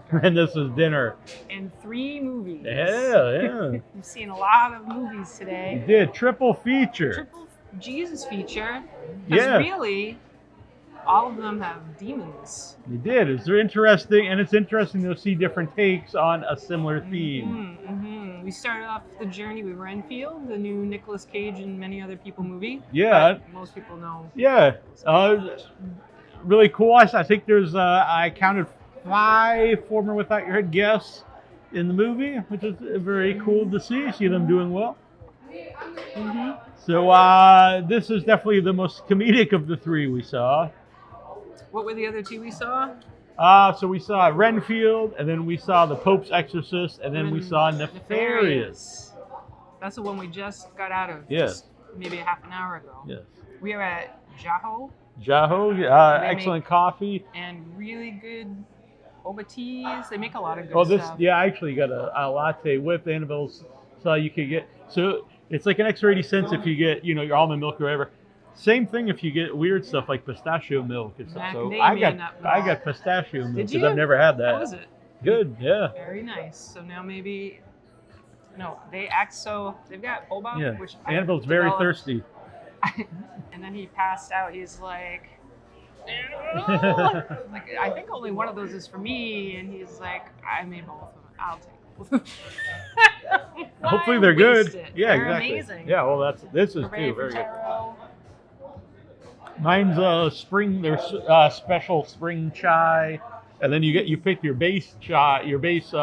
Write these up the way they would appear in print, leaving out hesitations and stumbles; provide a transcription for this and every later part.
And this is dinner. And 3 movies. Yeah. We've seen a lot of movies We today. did triple feature. Triple Jesus feature. Because Yeah. really, all of them have demons. We did. It's interesting, and it's interesting to see different takes on a similar theme. We started off the journey with Renfield, the new Nicolas Cage and many other people movie. Yeah. But most people know. Yeah. Really cool. I think there's, I counted 5 former Without Your Head guests in the movie, which is very cool to see them doing well. So this is definitely the most comedic of the 3 we saw. What were the other 2 we saw? So we saw Renfield, and then we saw the Pope's Exorcist, and then we saw Nefarious. That's the one we just got out of. Yes. Just maybe a half an hour ago. Yes. We are at Jaho. Excellent coffee. And really good boba teas. They make a lot of good stuff. I actually got a latte with Annabelle's. So you could get, so it's like an extra 80 cents if you get, your almond milk or whatever. Same thing if you get weird stuff like pistachio milk and stuff. So I got pistachio milk because I've never had that. How was it? Good, yeah. Very nice. So now maybe, they act so, they've got boba, which Annabelle's very thirsty. And then he passed out. He's like, I think only one of those is for me. And he's like, I made both of them. I'll take both. Hopefully they're good. Yeah, they're exactly. Amazing. Yeah, well, this is too very good. Mine's spring. There's special spring chai, and then you pick your base chai, your base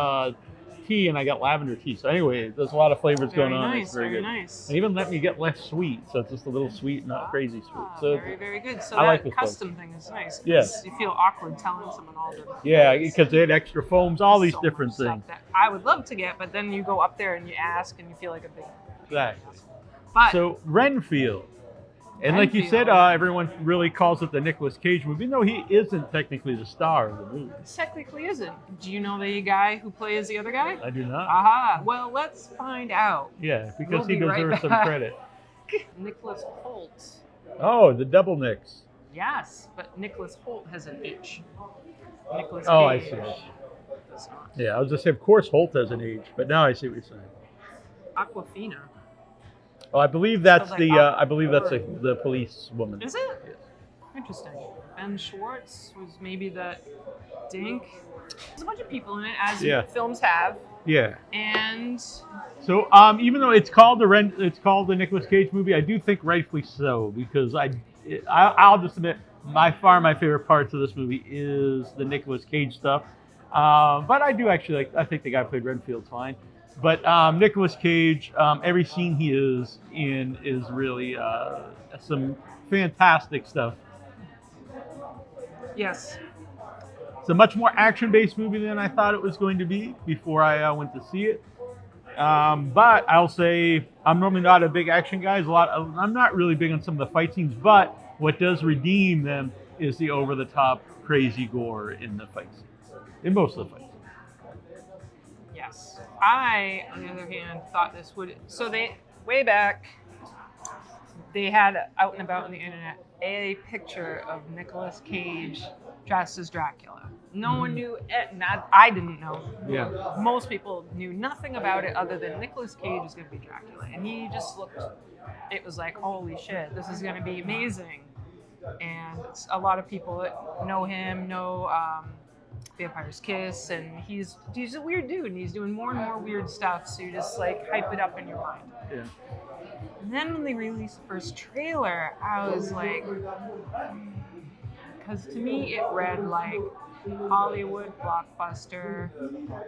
tea, and I got lavender tea. So anyway, there's a lot of flavors going on. It's very good. Nice. And even let me get less sweet, so it's just a little sweet, not crazy sweet. So very, very good. So I that like custom thing is nice. Yes. You feel awkward telling someone all the. Yeah, because they had extra foams, all these different things. That I would love to get, but then you go up there and you ask, and you feel like a big. Exactly. But so Renfield. And like you said, everyone really calls it the Nicolas Cage movie, even though he isn't technically the star of the movie. Technically isn't. Do you know the guy who plays the other guy? I do not. Aha. Well, let's find out. Yeah, because he deserves some credit. Nicholas Hoult. Oh, the double Nicks. Yes, but Nicholas Hoult has an H. Nicolas Cage. Oh, I see. Yeah, I was just saying, of course Holt has an H, but now I see what you're saying. Aquafina. Oh, I believe that's the police woman. Is it? Yes. Interesting. Ben Schwartz was maybe the dink. There's a bunch of people in it, as films have. Yeah. And so, even though it's called the Nicolas Cage movie, I do think rightfully so, because I'll just admit my favorite parts of this movie is the Nicolas Cage stuff. But I do actually I think the guy who played Renfield's fine. But Nicolas Cage, every scene he is in is really some fantastic stuff. Yes. It's a much more action-based movie than I thought it was going to be before I went to see it. But I'll say I'm normally not a big action guy. I'm not really big on some of the fight scenes, but what does redeem them is the over-the-top crazy gore in the fight scenes, in most of the fights. Yes. I, on the other hand, thought this would... So way back, they had out and about on the internet a picture of Nicolas Cage dressed as Dracula. No one knew it. I didn't know. Yeah. Most people knew nothing about it other than Nicolas Cage is going to be Dracula. And he just looked... It was like, holy shit, this is going to be amazing. And a lot of people that know him know... Vampire's Kiss, and he's a weird dude, and he's doing more and more weird stuff, so you just like hype it up in your mind. Yeah. And then when they released the first trailer, I was like, because to me it read like Hollywood blockbuster.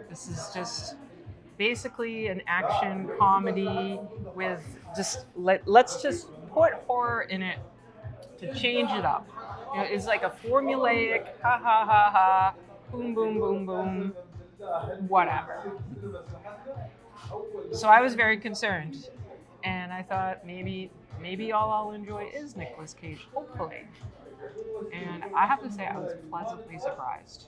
This is just basically an action comedy with just let's just put horror in it to change it up. It's like a formulaic ha ha ha ha. Boom, boom, boom, boom, whatever. So I was very concerned, and I thought maybe all I'll enjoy is Nicolas Cage, hopefully. And I have to say, I was pleasantly surprised.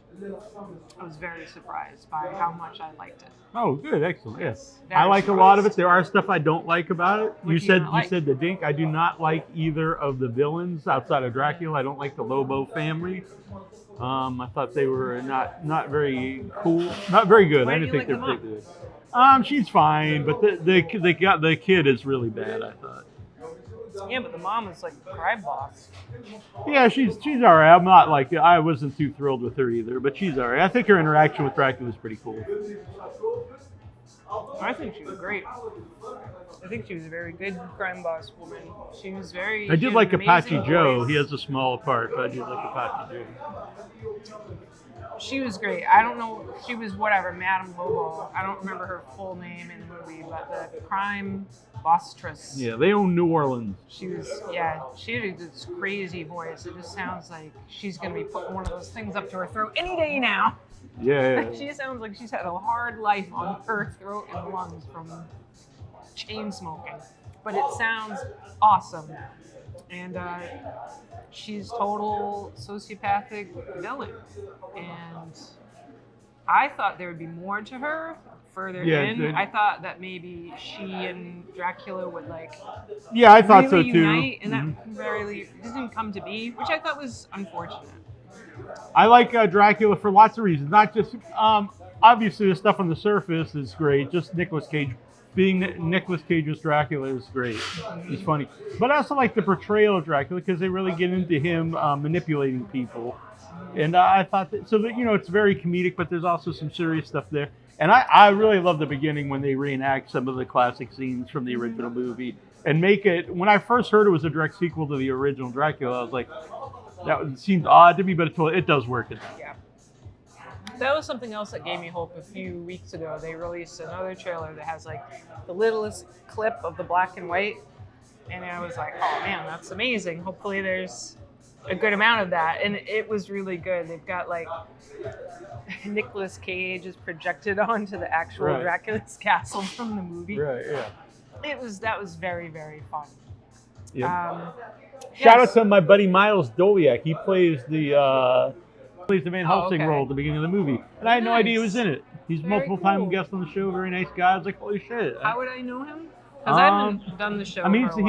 I was very surprised by how much I liked it. Oh, good, excellent. Yes, Very I like a lot of it. surprised. There are stuff I don't like about it. What You do you said not like? you said the Dink. I do not like either of the villains outside of Dracula. I don't like the Lobo family. I thought they were not very cool, not very good. Why I do didn't you think like they're the mom? particularly. She's fine, but the kid is really bad. I thought. Yeah, but the mom was like the crime boss. Yeah, she's all right. I'm not like I wasn't too thrilled with her either, but she's all right. I think her interaction with Dracula was pretty cool. I think she was great. I think she was a very good crime boss woman. She was very. I she did had like an Apache amazing Joe. voice. He has a small part, but I did like Apache Joe. She was great. I don't know. She was whatever, Madame Lobo. I don't remember her full name in the movie, but the crime bosstress. Yeah, they own New Orleans. She was, yeah, she had this crazy voice. It just sounds like she's going to be putting one of those things up to her throat any day now. Yeah. She sounds like she's had a hard life on her throat and lungs from chain smoking. But it sounds awesome. And she's total sociopathic villain. And I thought there would be more to her further in. I thought that maybe she and Dracula would Yeah, I thought really so too. unite, and that rarely didn't come to be, which I thought was unfortunate. I like Dracula for lots of reasons. Not just obviously the stuff on the surface is great. Just Nicolas Cage being Nicolas Cage's Dracula is great. He's funny, but I also like the portrayal of Dracula because they really get into him manipulating people. And I thought that it's very comedic, but there's also some serious stuff there. And I really love the beginning when they reenact some of the classic scenes from the original movie and make it. When I first heard it was a direct sequel to the original Dracula, I was like, that seemed odd to me, but it does work. Yeah. That was something else that gave me hope a few weeks ago. They released another trailer that has the littlest clip of the black and white. And I was like, oh man, that's amazing. Hopefully there's a good amount of that. And it was really good. They've got Nicolas Cage is projected onto the actual Dracula's castle from the movie. Right, yeah. That was very, very fun. Yeah. Shout out to my buddy Miles Doliak. He plays the Van Helsing role at the beginning of the movie, and I had no idea he was in it. He's multiple time guest on the show. Very nice guy. I was like, holy shit. How would I know him? Because I haven't done the show. I mean, for a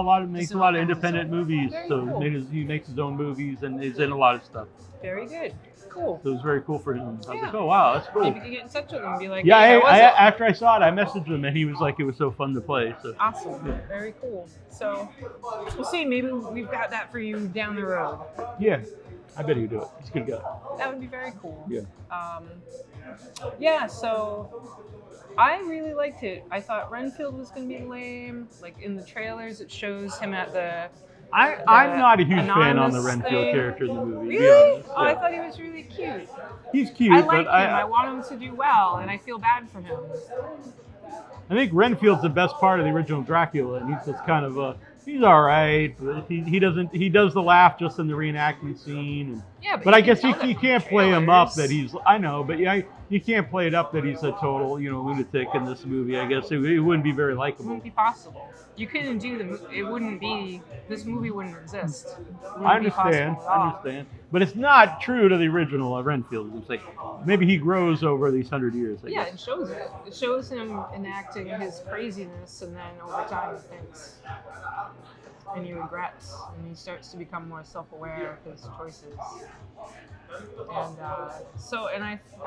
while. makes a lot of independent movies. Cool. He makes his own movies and is in a lot of stuff. Very good. Cool. So it was very cool for him. I was like, oh wow, that's cool. Maybe you could get in touch with him and be like, yeah, hey, after I saw it, I messaged him and he was like, it was so fun to play. So awesome. Yeah. Very cool. So we'll see. Maybe we've got that for you down the road. Yeah. I bet he'd do it. He's a good guy. That would be very cool. Yeah. So I really liked it. I thought Renfield was going to be lame. In the trailers, it shows him at the I'm not a huge fan on the anonymous Renfield thing. character in the movie. Really? Yeah. Oh, I thought he was really cute. He's cute, I like but him. I want him to do well, and I feel bad for him. I think Renfield's the best part of the original Dracula, and he's just kind of he's all right, but he does the laugh just in the reenactment scene. And, yeah, but I guess you can't play him up that he's. I know, but yeah, you can't play it up that he's a total lunatic in this movie. I guess it wouldn't be very It likable. wouldn't be possible. You couldn't do it wouldn't be. This movie wouldn't exist. I understand, but it's not true to the original Renfield. It's like maybe he grows over these 100 years. I guess. It shows it. It shows him enacting his craziness, and then over time he thinks, and he regrets, and he starts to become more self-aware of his choices.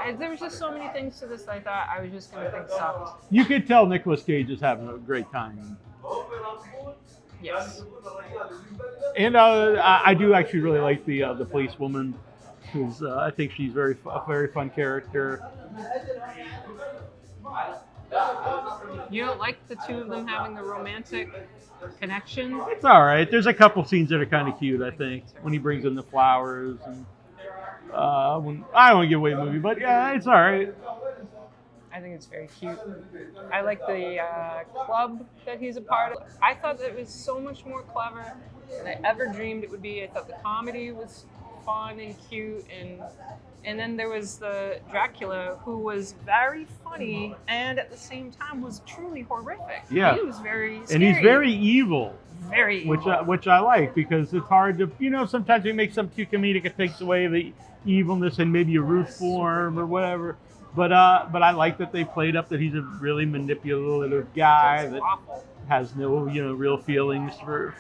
And there was just so many things to this that I thought I was just going to think sucked. You could tell Nicolas Cage is having a great time. Yes. And I do actually really like the policewoman, who's I think she's a very fun character. You don't like the two of them having a romantic connection? It's all right. There's a couple scenes that are kind of cute. I think when he brings in the flowers and when I don't want to give away the movie, but yeah, it's all right. I think it's very cute. I like the club that he's a part of. I thought that it was so much more clever than I ever dreamed it would be. I thought the comedy was fun and cute, and And then there was the Dracula, who was very funny and at the same time was truly horrific. Yeah. He was very scary. And he's very evil. Very evil. Which I like, because it's hard to, sometimes we make something too comedic, it takes away the evilness and maybe a root for him or whatever. But I like that they played up that he's a really manipulative guy that has no real feelings for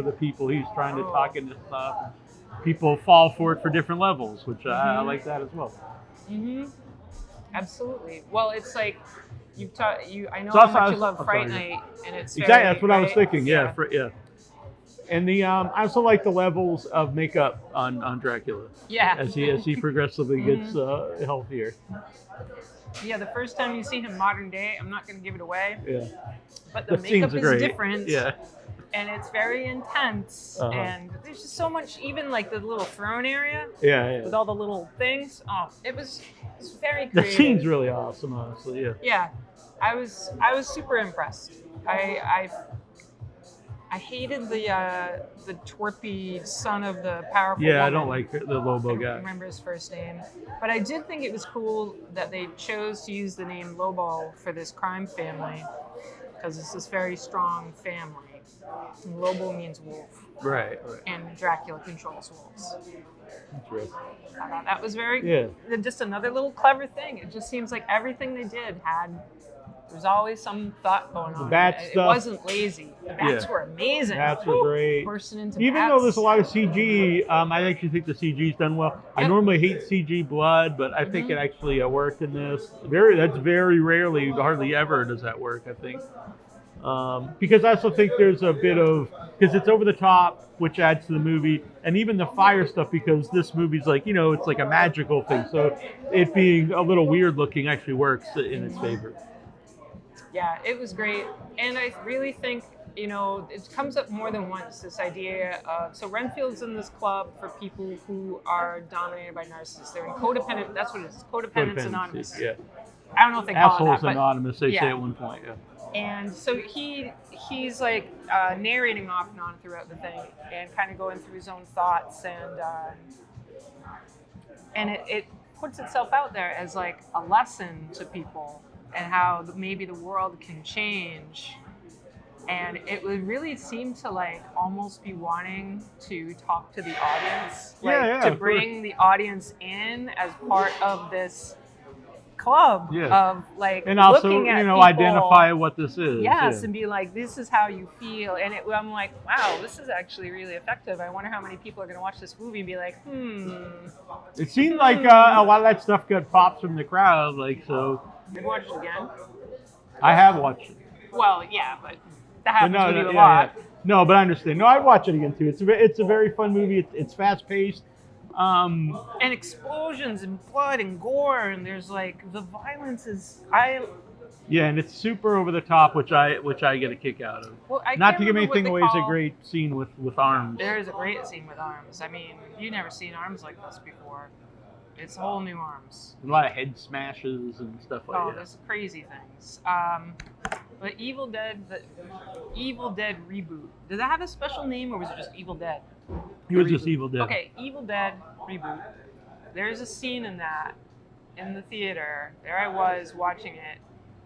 the people he's trying to talk into stuff. People fall for it for different levels, which I like that as well. Mm-hmm. Absolutely. Well, it's like I know how much you love Fright Night, and it's exactly that's what I was thinking. Yeah. And I also like the levels of makeup on Dracula. Yeah. As he progressively gets healthier. Yeah, the first time you see him modern day, I'm not going to give it away. Yeah. But the makeup is different. Yeah. And it's very intense, and there's just so much, even like the little throne area. Yeah. With all the little things. Oh, it was very creative. The scene's really awesome, honestly. Yeah. Yeah, I was super impressed. I hated the twerpy son of the powerful woman. I don't like the Lobo guy. I don't remember his first name. But I did think it was cool that they chose to use the name Lobo for this crime family, because it's this very strong family. And Lobo means wolf. Right. And Dracula controls wolves. That's right. I thought that was very just another little clever thing. It just seems like everything they did there's always some thought going on. The bat It stuff. wasn't lazy. The bats were amazing. Bats were great. Bursting into Even bats. though there's a lot of CG, I actually think the CG's done well. I normally hate CG blood, but I think it actually worked in this. That's very rarely, hardly ever does that work, I think. Because I also think there's a bit of, because it's over the top, which adds to the movie, and even the fire stuff, because this movie's like, it's like a magical thing. So it being a little weird looking actually works in its favor. Yeah, it was great. And I really think, it comes up more than once, this idea of, so Renfield's in this club for people who are dominated by narcissists. They're in codependent, that's what it is, Codependence Anonymous. Yeah. I don't know if they call Assholes it that, but Anonymous, they say at one point, And so he's like narrating off and on throughout the thing and kind of going through his own thoughts, and it puts itself out there as like a lesson to people and how maybe the world can change. And it would really seem to like almost be wanting to talk to the audience, to bring the audience in as part of this club of like, and also looking at people, identify what this is. And be like, this is how you feel. And I'm like, wow, this is actually really effective. I wonder how many people are going to watch this movie and be like, It seemed like a lot of that stuff got pops from the crowd, like, so. Have you watched it again? I have watched it. Well, yeah, but that happens with you a lot. No, but I understand. No, I'd watch it again too. It's a very fun movie. It's fast paced. And explosions and blood and gore, and there's like the violence is and it's super over the top, which I get a kick out of. Well, not to give anything away, it's a great scene with arms. There is a great scene with arms. I mean, you've never seen arms like this before. It's whole new arms. A lot of head smashes and stuff like that. Oh, there's crazy things. The Evil Dead reboot. Did that have a special name, or was it just Evil Dead? It was just Evil Dead. Okay, Evil Dead reboot. There's a scene in that in the theater. There I was watching it,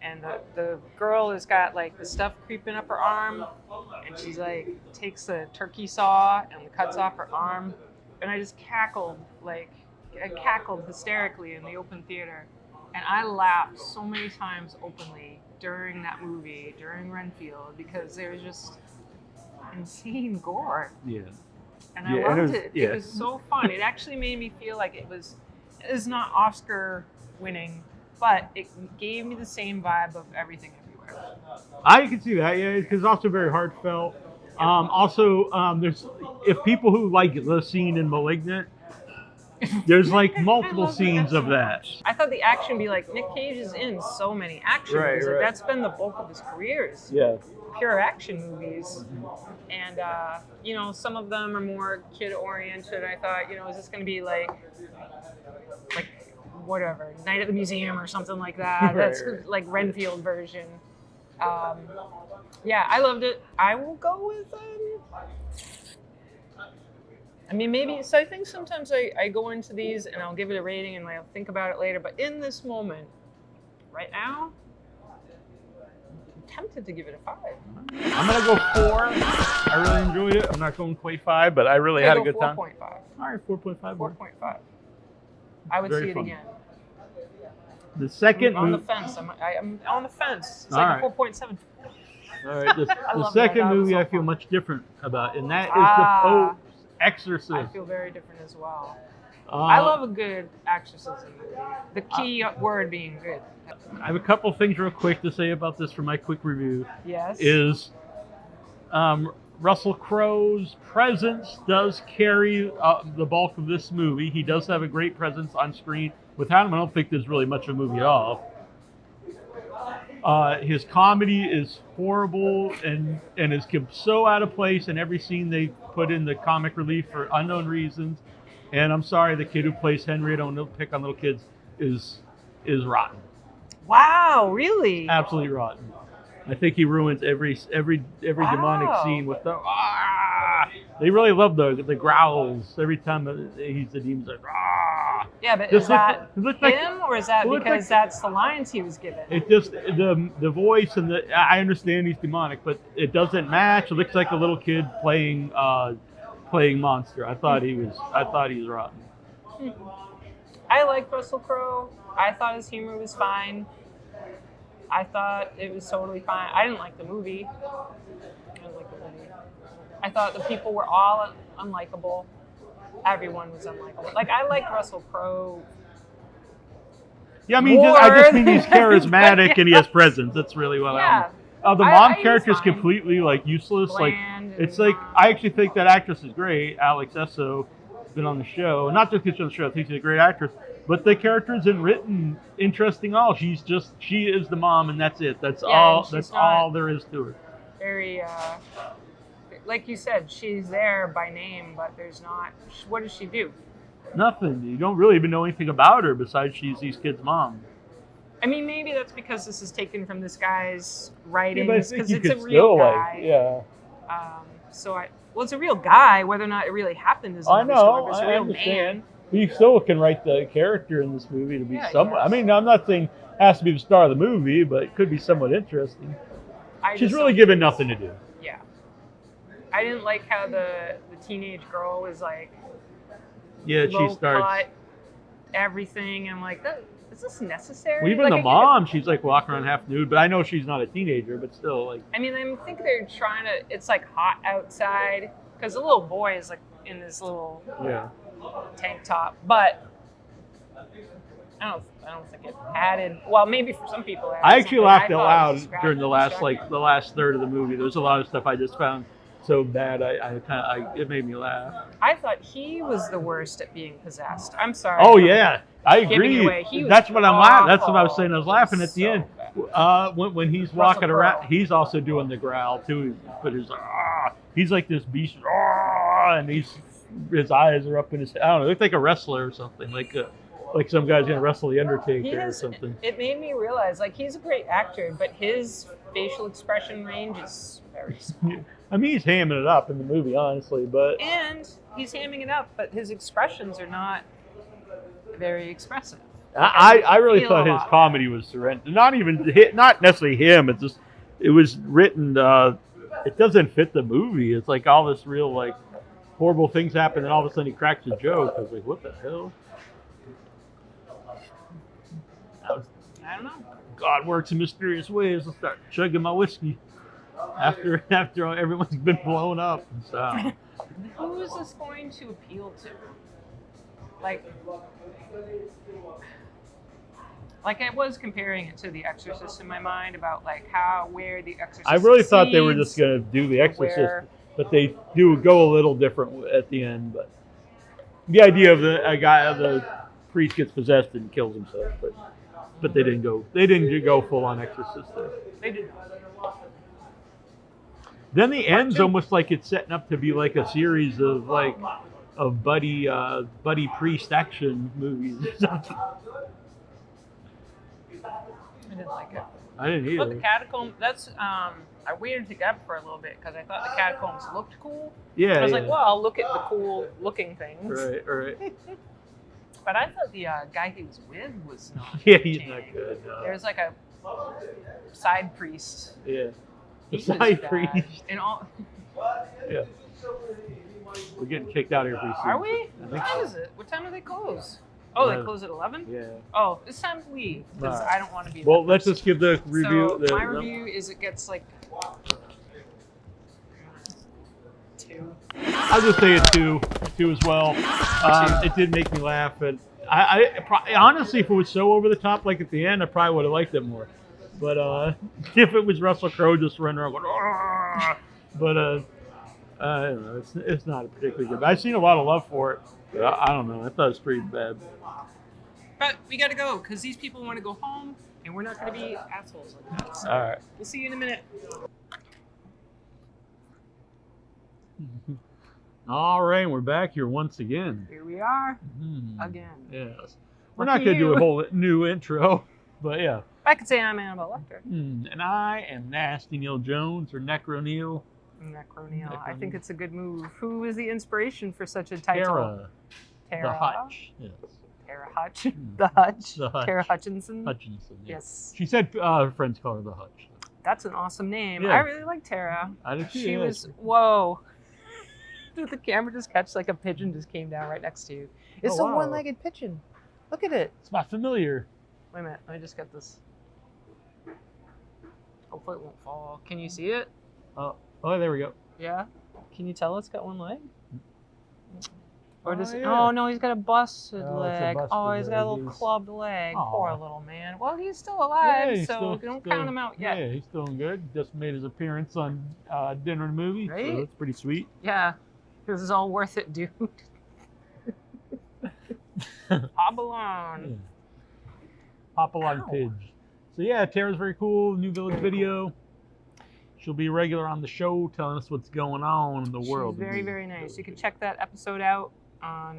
and the girl has got like the stuff creeping up her arm, and she's like takes a turkey saw and cuts off her arm, and I just cackled hysterically in the open theater, and I laughed so many times openly during that movie, during Renfield, because there was just insane gore. Yeah. And I loved it. It was so fun. It actually made me feel like it was not Oscar winning, but it gave me the same vibe of Everything Everywhere. I can see that, because it's also very heartfelt. There's, if people who like the scene in Malignant, there's like multiple scenes of that. I thought the action would be like, Nick Cage is in so many action movies. Right. That's been the bulk of his career. Pure action movies. And, some of them are more kid-oriented. I thought, is this going to be like whatever, Night at the Museum or something like that. That's like Renfield version. I loved it. I will go with I mean, maybe, so I think sometimes I go into these and I'll give it a rating and I'll think about it later, but in this moment, right now, I'm tempted to give it a 5. I'm going to go 4. I really enjoyed it. I'm not going quite 5, but I really had a good time. 4.5. All right, 4.5. 4.5. I would Very see it fun. again. The second I'm on the movie. fence. I'm on the fence. It's All like right. a 4.7. All right, the love second that. That was movie so I feel fun. much different about, and that is Ah. the Pope's Exorcist. I feel very different as well. I love a good exorcism movie. The key word being good. I have a couple things real quick to say about this for my quick review. Yes. Is Russell Crowe's presence does carry the bulk of this movie. He does have a great presence on screen. Without him, I don't think there's really much of a movie at all. His comedy is horrible and is so out of place in every scene they put in the comic relief for unknown reasons. And I'm sorry, the kid who plays Henry, I don't pick on little kids, is rotten. Wow, really? Absolutely rotten. I think he ruins every demonic scene with the They really love the growls every time he's the demon's like Yeah, but Just is that look like- him or is that look because like- that's the lines he was given? It just the voice and I understand he's demonic, but it doesn't match. It looks like a little kid playing monster. I thought he was rotten. I liked Russell Crowe. I thought his humor was fine. I thought it was totally fine. I didn't like the movie. I thought the people were all unlikable. Everyone was unlikable. Like, I liked Russell Crowe. Yeah, I mean, More I just mean he's than- charismatic and he has presence. That's really what Yeah. the I mom was character is fine. completely like useless. Bland Like it's and like I actually think that actress is great. Alex Esso has been on the show, not just because she's on the show. I think she's a great actress, but the character isn't written interesting at all. She is the mom, and that's it. That's Yeah, all. and she's That's not- all there is to her. Very, like you said, she's there by name, but there's not. What does she do? Nothing. You don't really even know anything about her besides she's these kids' mom. I mean, maybe that's because this is taken from this guy's Yeah, writings, but I think because you it's a could real still guy. yeah. Well, it's a real guy. Whether or not it really happened is I another story, know. but it's a I real understand. man. But you still can write the character in this movie to be Yeah, somewhat. yes. I mean, I'm not saying it has to be the star of the movie, but it could be somewhat interesting. I She's just really don't- given nothing to do. Yeah. I didn't like how the teenage girl was like Yeah, low she starts. cut everything. I'm like, is this necessary? Well, even Like, the I think mom, she's like walking around half nude, but I know she's not a teenager, but still, like, I mean, I think they're trying to. It's like hot outside because the little boy is like in this little yeah. tank top, but I don't think it added. Well, maybe for some people. It added I actually something. laughed I out thought it loud was during the last third of the movie. There was a lot of stuff I just found so bad. It made me laugh. I thought he was the worst at being possessed. I'm sorry. Oh yeah, I Giving agree. it away. He was That's what I'm laughing. That's what I was awful. saying. I was laughing at the So end. bad. When he's Russell walking Crowe. around, he's also doing the growl too. But he's like this beast, and his eyes are up in his. I don't know. He looks like a wrestler or something. Like some guy's gonna wrestle the Undertaker or something. It made me realize, like, he's a great actor, but his facial expression range is very small. I mean, he's hamming it up in the movie, honestly, but And he's hamming it up, but his expressions are not very expressive. I really feel thought a his lot. comedy was surrender. Not necessarily him. It was written. It doesn't fit the movie. It's like all this real like horrible things happen, and all of a sudden he cracks a joke. I was like, what the hell? I don't know. God works in mysterious ways. I'll start chugging my whiskey after everyone's been blown up. So Who is this going to appeal to? Like I was comparing it to The Exorcist in my mind about like where The Exorcist I really thought they were just succeeds. going to do The Exorcist, where- but they do go a little different at the end. But the idea of the priest gets possessed and kills himself, but they didn't go full on Exorcist there. They did. Then the end's almost like it's setting up to be like a series of buddy priest action movies or something. I didn't like it. I didn't But the either. catacombs, that's I waited to get up for a little bit because I thought the catacombs looked cool. Yeah, I was yeah. like, well, I'll look at the cool looking things. Right. But I thought the guy he was with was not. Yeah, he's not entertaining. good. No. There's like a side priest. Yeah. He The was side bad. priest. And all. Yeah. We're getting kicked out of here pretty soon. Are we? I think What so. is it? What time do they close? Oh, they 11. close at 11? Yeah. Oh, it's time to leave because Right. I don't want to be. Well, that let's person. just give the review. So my review is it gets like 2. I'll just say a 2. 2 as well. It did make me laugh, and honestly, if it was so over the top, like at the end, I probably would have liked it more. But if it was Russell Crowe just running around going, "Argh!" But I don't know, it's not particularly good. But I've seen a lot of love for it. But I don't know. I thought it was pretty bad. But we got to go because these people want to go home, and we're not going to be assholes like that. So All right. we'll see you in a minute. All right, we're back here once again. Here we are Mhm. again. Yes. We're Lucky not going to do you. a whole new intro, but yeah. I could say I'm Annabelle Lecter. And I am Nasty Neal Jones, or Necro Neal. Necro Neal. I Necro think Neal. it's a good move. Who was the inspiration for such a title? Tara. Tara. The Hutch. Yes. Tara Hutch. The Hutch. The Hutch. Tara Hutchinson. Hutchinson. Yeah. Yes. She said her friends call her the Hutch. That's an awesome name. Yeah. I really like Tara. I did too. She yeah. was, whoa. Did the camera just catch like a pigeon just came down right next to you? It's Oh, a wow. one-legged pigeon. Look at it. It's not familiar. Wait a minute. Let me just get this. Hopefully it won't fall. Can you see it? Oh, there we go. Yeah. Can you tell it's got one leg? Or does it? yeah. Oh no, he's got a busted Oh, it's a leg. busted Oh, he's got a leg. little clubbed leg. Aw. Poor little man. Well, he's still alive, Yeah, he's so still- don't count him out yet. Yeah, he's doing good. Just made his appearance on Dinner and Movie. Right? So that's pretty sweet. Yeah. This is all worth it, dude. Hop along. Hop along, Ow. Pidge. So yeah, Tara's very cool. New Village video. She'll be regular on the show, telling us what's going on in the world. She's very, very nice. You can check that episode out on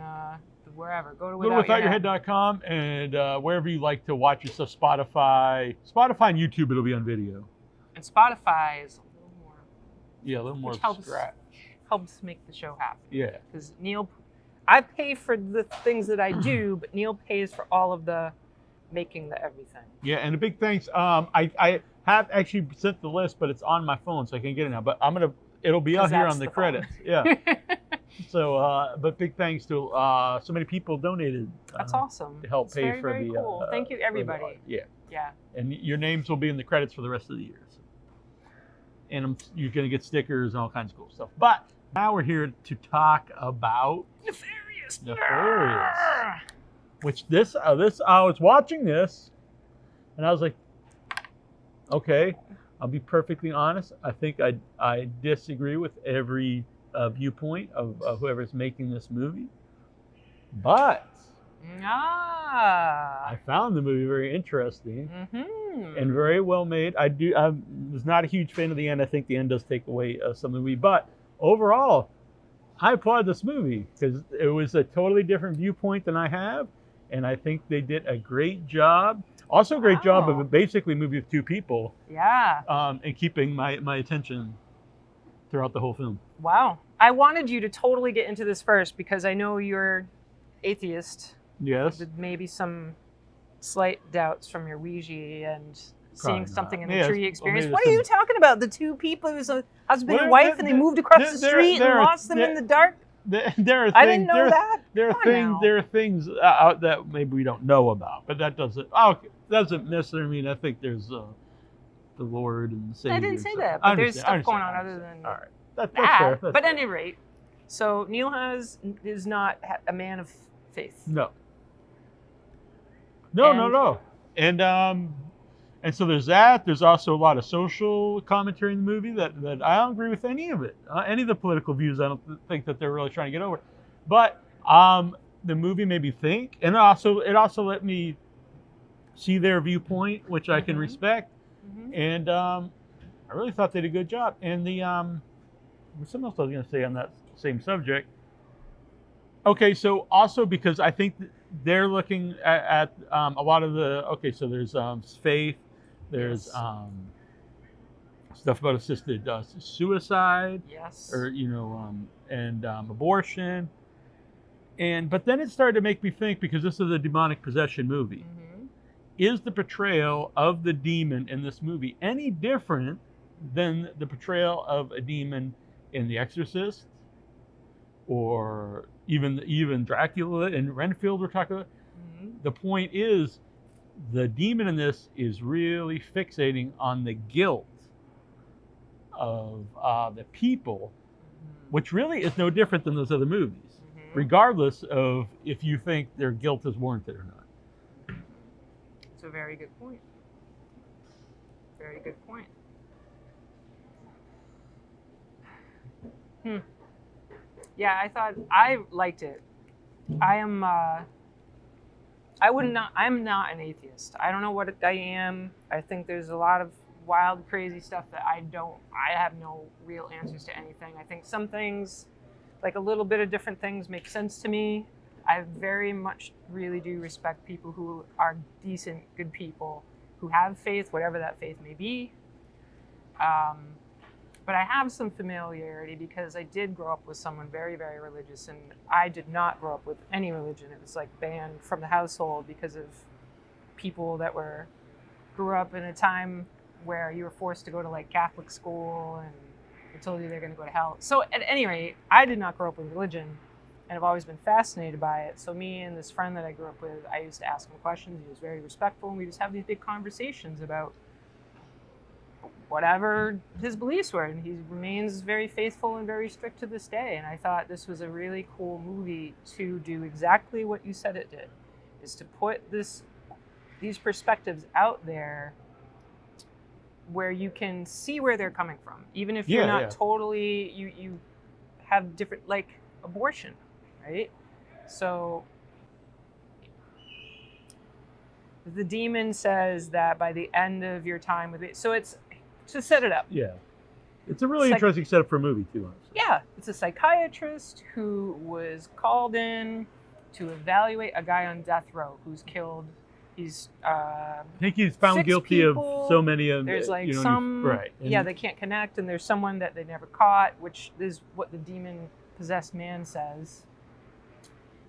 wherever. Go to Go to withoutyourhead.com and wherever you like to watch your stuff. Spotify and YouTube. It'll be on video. And Spotify is a little more, Yeah, a little more Which helps. scratch. helps make the show happen. Yeah. Because Neal, I pay for the things that I do, but Neal pays for all of the making the everything. Yeah, and a big thanks. I have actually sent the list, but it's on my phone, so I can't get it now. But it'll be out 'Cause here that's on the the credits. phone. Yeah. So, but big thanks to so many people donated. That's awesome. To help It's pay very, for very the. cool. Thank you, for the everybody. art. Yeah, Yeah. and your names will be in the credits for the rest of the year. So. And you're gonna get stickers and all kinds of cool stuff. But now we're here to talk about Nefarious. Nefarious. Which I was watching this, and I was like, okay, I'll be perfectly honest. I think I disagree with every viewpoint of whoever's making this movie, but I found the movie very interesting and very well made. I was not a huge fan of the end. I think the end does take away some of the movie, but overall, I applaud this movie because it was a totally different viewpoint than I have, and I think they did a great job. Also, a great job of basically a movie with two people. Yeah. And keeping my attention throughout the whole film. Wow. I wanted you to totally get into this first because I know you're atheist. Yes. With maybe some slight doubts from your Ouija and seeing Probably something not. in the Yeah, tree well, experience. maybe What are there's you talking about? The two people, it was a husband Well, and wife, there- and they moved across the there- street there and are- lost them in the dark? There are things, I didn't know that. There Come are on things. now. There are things out that maybe we don't know about, but that doesn't necessarily mean I think there's the Lord and the Savior. I didn't say so- that, I but there's understand, stuff going I on understand, other I than understand. All right, that's that. fair. That's But fair. at any rate, so Neal is not a man of faith. No, And- and so there's that. There's also a lot of social commentary in the movie that I don't agree with any of it. Any of the political views, I don't think that they're really trying to get over. But the movie made me think, and it also let me see their viewpoint, which I can respect. And I really thought they did a good job. And there's something else I was going to say on that same subject. Okay, so also because I think they're looking at a lot of the, so there's faith, There's Yes. Stuff about assisted suicide, Yes. or and abortion. But then it started to make me think, because this is a demonic possession movie. Mm-hmm. Is the portrayal of the demon in this movie any different than the portrayal of a demon in The Exorcist, or even Dracula and Renfield we're talking about? Mm-hmm. The point is, the demon in this is really fixating on the guilt of the people, which really is no different than those other movies, regardless of if you think their guilt is warranted or not. It's a very good point. Very good point. Yeah, I liked it. I'm not an atheist. I don't know what I am. I think there's a lot of wild, crazy stuff that I have no real answers to anything. I think some things, like a little bit of different things, make sense to me. I very much really do respect people who are decent, good people, who have faith, whatever that faith may be. But I have some familiarity because I did grow up with someone very, very religious, and I did not grow up with any religion. It was like banned from the household because of people that grew up in a time where you were forced to go to like Catholic school, and they told you they're going to go to hell. So at any rate, I did not grow up with religion, and I've always been fascinated by it. So me and this friend that I grew up with, I used to ask him questions. He was very respectful, and we just have these big conversations about whatever his beliefs were, and he remains very faithful and very strict to this day. And I thought this was a really cool movie to do exactly what you said it did, is to put these perspectives out there where you can see where they're coming from, even if you're not totally, you have different, like abortion, right? So the demon says that by the end of your time with it, so it's to set it up. Yeah. It's a really interesting setup for a movie, too, honestly. Yeah. It's a psychiatrist who was called in to evaluate a guy on death row who's killed. I think he's found guilty people. Of so many of them. There's like right. Yeah, they can't connect, and there's someone that they never caught, which is what the demon-possessed man says.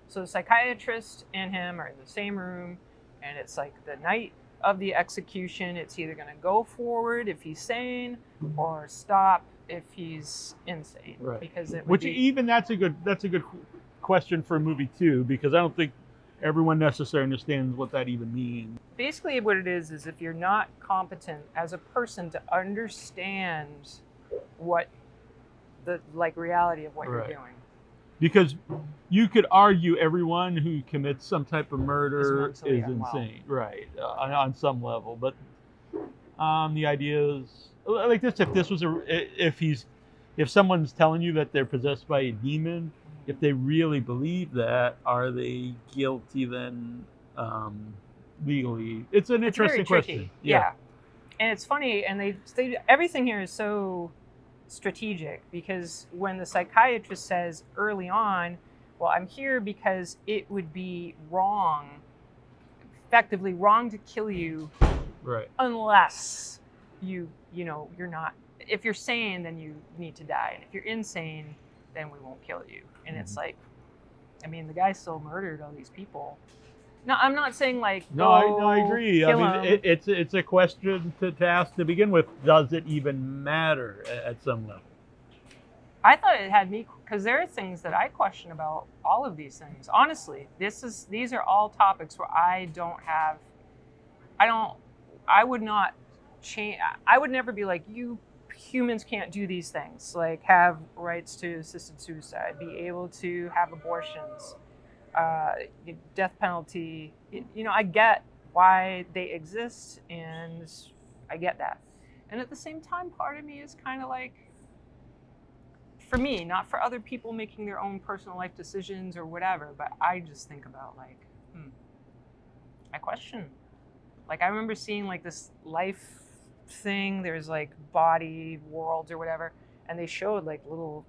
So the psychiatrist and him are in the same room, and it's like the night of the execution. It's either going to go forward if he's sane, or stop if he's insane. Right. Because that's a good question for a movie too, because I don't think everyone necessarily understands what that even means. Basically, what it is if you're not competent as a person to understand what the reality of what you're doing. Because you could argue everyone who commits some type of murder is insane, right? On some level, but the idea is like this: if someone's telling you that they're possessed by a demon, if they really believe that, are they guilty then legally? It's an interesting question. Yeah, and it's funny, and they everything here is so strategic, because when the psychiatrist says early on, well, I'm here because it would be effectively wrong to kill you, right? Unless you're not. If you're sane, then you need to die, and if you're insane, then we won't kill you. And it's like, I mean, the guy still murdered all these people. No, I'm not saying like I agree. I mean, it's a question to ask to begin with. Does it even matter at some level? I thought it had me, because there are things that I question about all of these things. Honestly, these are all topics where I would not change. I would never be like, you humans can't do these things, like have rights to assisted suicide, be able to have abortions, death penalty. I get why they exist, and I get that. And at the same time, part of me is kind of like, for me, not for other people making their own personal life decisions or whatever, but I just think about like, I question. Like, I remember seeing like this life thing, there's like body worlds or whatever, and they showed like little,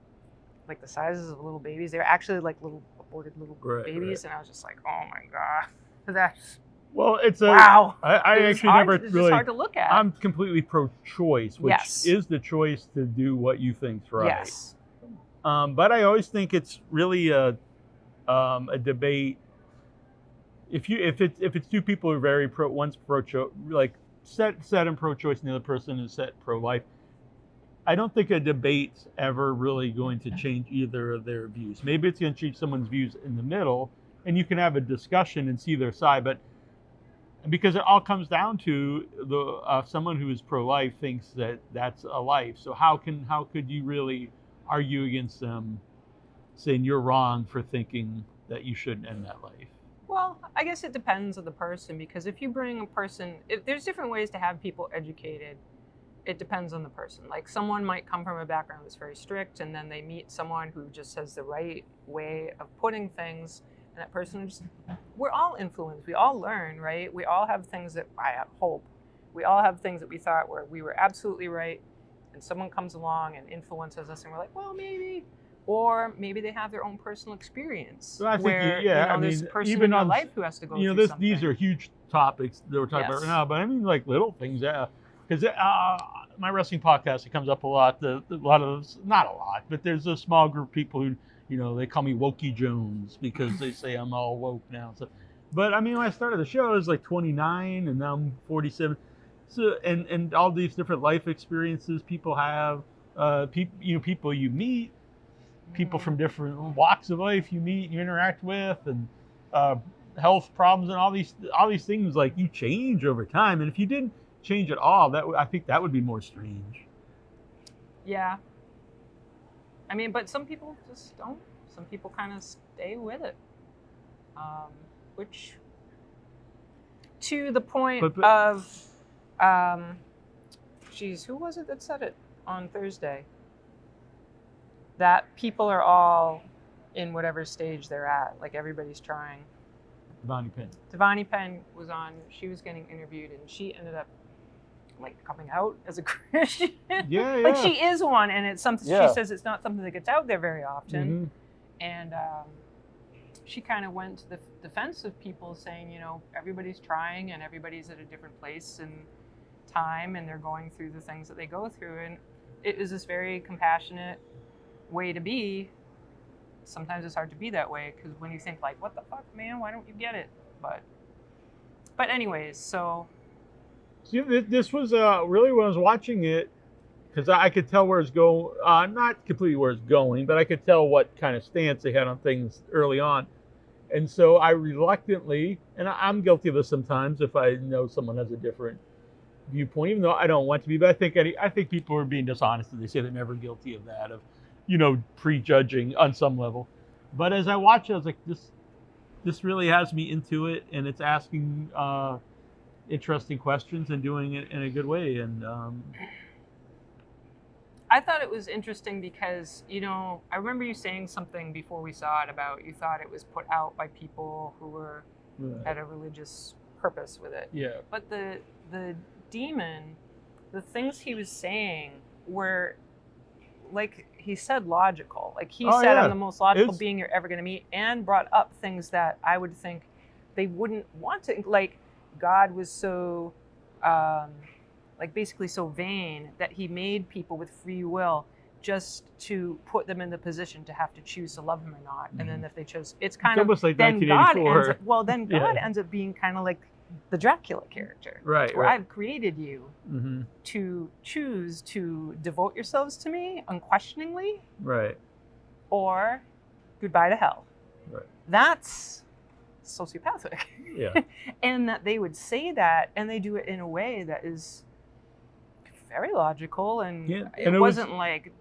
like the sizes of little babies. They're actually like little aborted little babies, and I was just like, oh my god, that's Well, it's a Wow. I It was actually hard- never it's just really. hard to look at. I'm completely pro-choice, which Yes. is the choice to do what you think's right. Yes. But I always think it's really a debate. If it's two people who are very pro, one's pro-choice, like set in pro-choice, and the other person is set pro-life. I don't think a debate's ever really going to change either of their views. Maybe it's going to change someone's views in the middle, and you can have a discussion and see their side. But because it all comes down to the someone who is pro-life thinks that that's a life. So how could you really argue against them, saying you're wrong for thinking that you shouldn't end that life? Well, I guess it depends on the person, because if you bring a person, there's different ways to have people educated. It depends on the person. Like someone might come from a background that's very strict, and then they meet someone who just has the right way of putting things, and that person just, we're all influenced. We all learn, right? We all have things that, I hope, we all have things that we thought we were absolutely right, and someone comes along and influences us, and we're like, well, maybe. Or maybe they have their own personal experience. So I think, where, there's a person even in your on life who has to go through something. these are huge topics that we're talking about right now. But I mean, like little things, because my wrestling podcast, it comes up a lot. Not a lot, but there's a small group of people who, they call me Wokey Jones because they say I'm all woke now. So, but I mean, when I started the show, I was like 29, and now I'm 47. So, and all these different life experiences people have, people you meet. People from different walks of life you meet, you interact with, and health problems, and all these things, like, you change over time. And if you didn't change at all, I think that would be more strange. Yeah. I mean, but some people just don't. Some people kind of stay with it, which, to the point of, who was it that said it on Thursday? That people are all in whatever stage they're at. Like, everybody's trying. Devani Penn was on. She was getting interviewed, and she ended up, like, coming out as a Christian. Yeah. Like, she is one, and it's something. Yeah. She says it's not something that gets out there very often. Mm-hmm. And she kind of went to the defense of people saying, everybody's trying, and everybody's at a different place in time, and they're going through the things that they go through. And it was this very compassionate way to be. Sometimes it's hard to be that way, because when you think, like, what the fuck, man, why don't you get it? But anyways, so see, this was really, when I was watching it, because I could tell where it's going, not completely where it's going, but I could tell what kind of stance they had on things early on. And so I reluctantly, and I'm guilty of this sometimes if I know someone has a different viewpoint, even though I don't want to be, but I think people are being dishonest and they say they're never guilty of that, of prejudging on some level. But as I watch it, I was like, this really has me into it, and it's asking interesting questions and doing it in a good way. And I thought it was interesting because, I remember you saying something before we saw it about you thought it was put out by people who had a religious purpose with it. Yeah. But the demon, the things he was saying were, like he said, logical. Like he said, I'm the most logical being you're ever going to meet, and brought up things that I would think they wouldn't want to. Like, God was so, basically so vain that he made people with free will just to put them in the position to have to choose to love him or not. And then if they chose, it's kind of almost like then 1984. God ends up being kind of like the Dracula character. Right. Where I've created you mm-hmm. to choose to devote yourselves to me unquestioningly. Right. Or goodbye to hell. Right. That's sociopathic. Yeah. And that they would say that, and they do it in a way that is very logical, and it wasn't like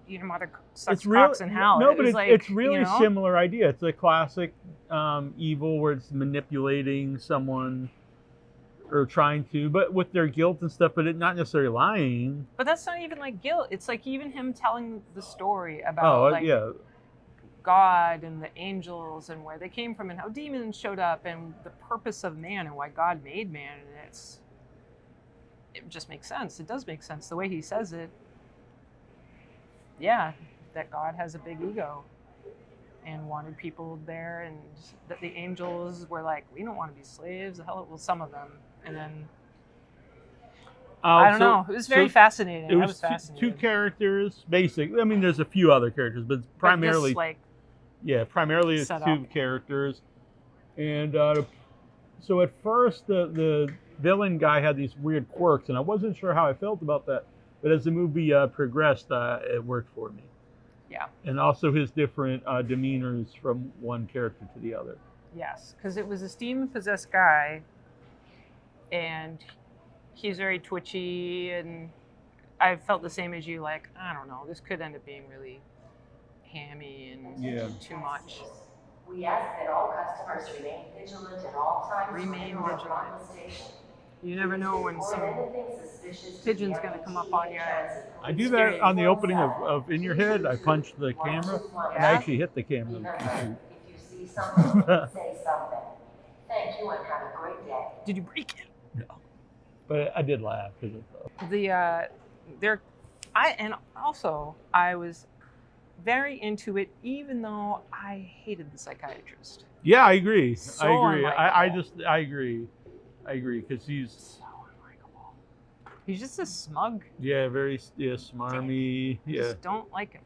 your mother sucks cocks in hell. No, but it's really similar idea. It's a classic evil where it's manipulating someone or trying to, but with their guilt and stuff, but it not necessarily lying. But that's not even like guilt. It's like even him telling the story about God and the angels and where they came from and how demons showed up and the purpose of man and why God made man. And it just makes sense. It does make sense. The way he says it. Yeah, that God has a big ego. and wanted people there, and that the angels were like, we don't want to be slaves. The hell, well, some of them, and then I don't know. It was very fascinating. It was, I was fascinated. two characters, basic. I mean, there's a few other characters, but primarily, primarily it's two characters. And so at first, the villain guy had these weird quirks, and I wasn't sure how I felt about that. But as the movie progressed, it worked for me. Yeah. And also his different demeanors from one character to the other. Yes, because it was a demon-possessed guy, and he's very twitchy, and I felt the same as you, like, I don't know, this could end up being really hammy and too much. We ask that all customers remain vigilant at all times. Remain vigilant. You never know when some pigeon's going to come up on you. I do that on the opening of In Your Head. I punch the camera, and I actually hit the camera. If you see something, say something. Thank you and have a great day. Did you break it? No. But I did laugh because I was very into it, even though I hated the psychiatrist. Yeah, I agree. So I agree. unlikable. I agree because he's so unlikable. He's just a smug. Yeah, very smarmy. I just don't like him.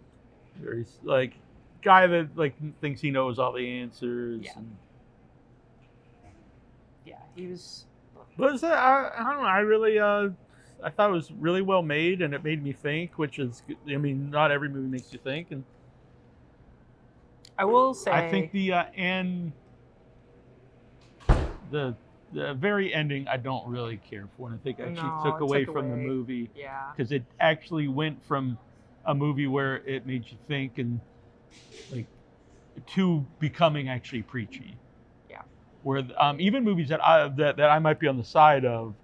Very like guy that like thinks he knows all the answers. Yeah. Yeah, he was. But I don't know. I really I thought it was really well made, and it made me think, which is, I mean, not every movie makes you think. And I will say, I think the very ending, I don't really care for, and I think actually took away from the movie. Yeah. Because it actually went from a movie where it made you think and like to becoming actually preachy. Yeah. Where even movies that I might be on the side of.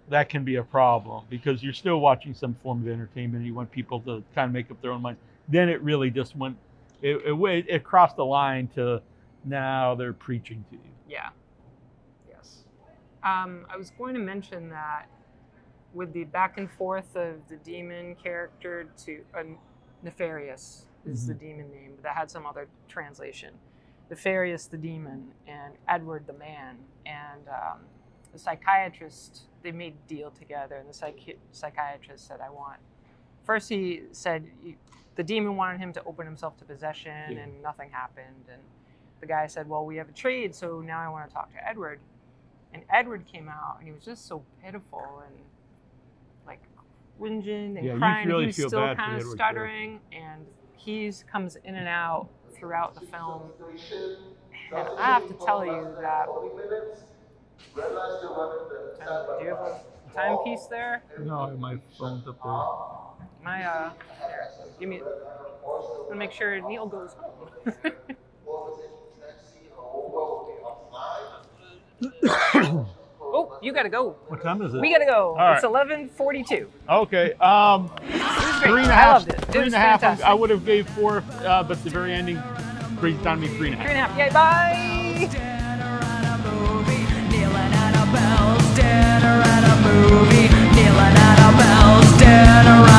That can be a problem because you're still watching some form of entertainment and you want people to kind of make up their own mind. Then it really just went, it crossed the line to now they're preaching to you. Yeah. Yes. I was going to mention that with the back and forth of the demon character to Nefarious is the demon name, but that had some other translation. Nefarious the demon and Edward the man. And the psychiatrist, they made a deal together, and the psychiatrist said, first he said the demon wanted him to open himself to possession, and nothing happened. And the guy said, well, we have a trade, so now I want to talk to Edward. And Edward came out, and he was just so pitiful and like whinging and crying. Really he was still kind of stuttering, and he comes in and out throughout the film. And I have to tell you that. Do you have a timepiece there? No, my phone's up there. Give me. I'm gonna make sure Neal goes home. Oh, you gotta go. What time is it? We gotta go. All it's 11:42. Okay. It was great. I loved it. It was fantastic. I would have gave 4, but the very ending brings down to me 3.5. 3.5. Yay! Bye. Neal and Annabelle's dinner and a movie. Neal and Annabelle's dinner.